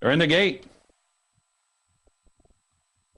They're in the gate.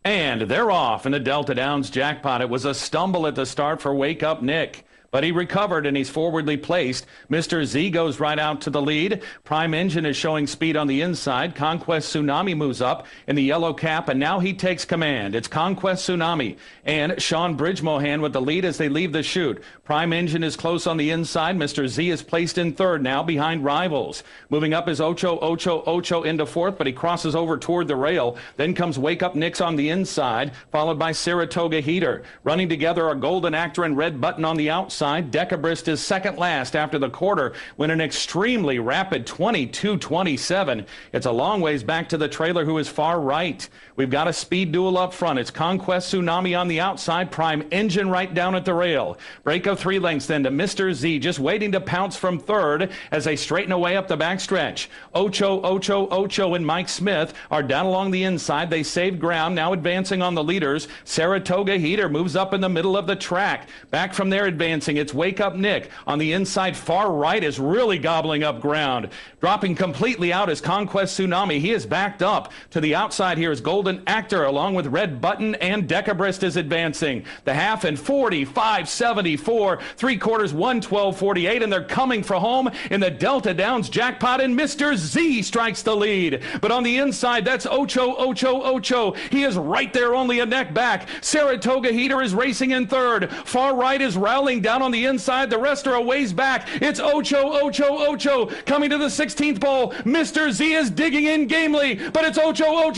And they're off in the Delta Downs Jackpot. It was a stumble at the start for Wake Up Nick, but he recovered and he's forwardly placed. Mr. Z goes right out to the lead. Prime Engine is showing speed on the inside. Conquest Tsunami moves up in the yellow cap, and now he takes command. It's Conquest Tsunami and Sean Bridgemohan with the lead as they leave the chute. Prime Engine is close on the inside. Mr. Z is placed in third now behind Rivals. Moving up is Ocho into fourth, but he crosses over toward the rail. Then comes Wake Up Nick's on the inside, followed by Saratoga Heater. Running together are Golden Actor and Red Button on the outside. Decabrist is second last after the quarter when an extremely rapid 22-27. It's a long ways back to the trailer, who is far right. We've got a speed duel up front. It's Conquest Tsunami on the outside, Prime Engine right down at the rail. Break of 3 lengths then to Mr. Z, just waiting to pounce from third as they straighten away up the backstretch. Ocho and Mike Smith are down along the inside. They save ground, now advancing on the leaders. Saratoga Heater moves up in the middle of the track. Back from there advancing, it's Wake Up Nick. On the inside, far right is really gobbling up ground. Dropping completely out is Conquest Tsunami. He is backed up. To the outside here is Golden Actor along with Red Button, and Decabrist is advancing. The half in 45.74, 3/4 1:12.48, and they're coming for home in the Delta Downs Jackpot, and Mr. Z strikes the lead. But on the inside, that's Ocho. He is right there, only a neck back. Saratoga Heater is racing in third. Far right is rowling down on the inside. The rest are a ways back. It's Ocho coming to the 16th pole. Mr. Z is digging in gamely, but it's Ocho.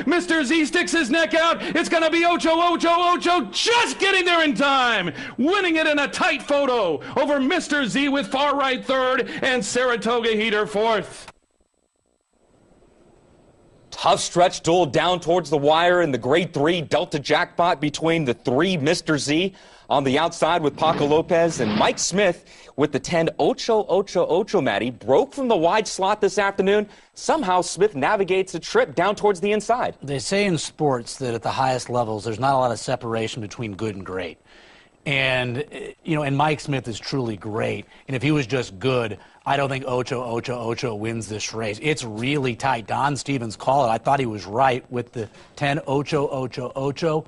Mr. Z sticks his neck out. It's going to be Ocho just getting there in time, winning it in a tight photo over Mr. Z with far right third and Saratoga Heater fourth. Tough stretch duel down towards the wire in the Grade 3 Delta Jackpot between the 3 Mr. Z on the outside with Paco Lopez and Mike Smith with the 10 Ocho, Matty. Broke from the wide slot this afternoon. Somehow Smith navigates the trip down towards the inside. They say in sports that at the highest levels there's not a lot of separation between good and great. And, and Mike Smith is truly great. And if he was just good, I don't think Ocho wins this race. It's really tight. Don Stevens called it. I thought he was right with the 10 Ocho.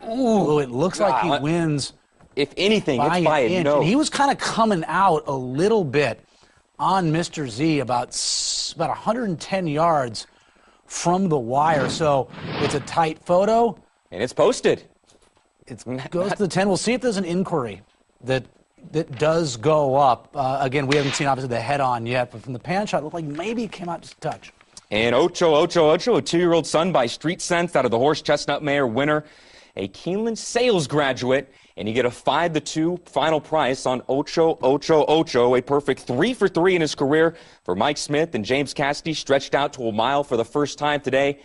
Ooh, it looks like he wins. If anything, it's by an inch. And he was kind of coming out a little bit on Mr. Z about 110 yards from the wire. So it's a tight photo. And it's posted. It goes to the 10. We'll see if there's an inquiry that does go up. Again, we haven't seen, obviously, the head-on yet, but from the pan shot, it looked like maybe it came out just a touch. And Ocho, a 2-year-old son by Street Sense out of the Horse Chestnut Mare winner, a Keeneland sales graduate, and you get a 5-2 final price on Ocho, a perfect 3 for 3 in his career for Mike Smith, and James Cassidy stretched out to a mile for the first time today.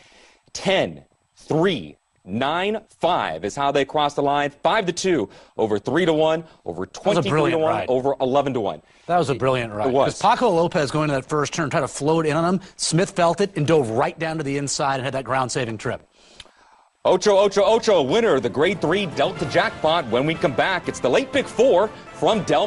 10-3. 9-5 is how they crossed the line. 5-2 over 3-1 over 20-1 over 11-1. That was a brilliant ride. It was. Because Paco Lopez going to that first turn tried to float in on him. Smith felt it and dove right down to the inside and had that ground-saving trip. Ocho, winner of the Grade 3 Delta Jackpot. When we come back, it's the late pick 4 from Del.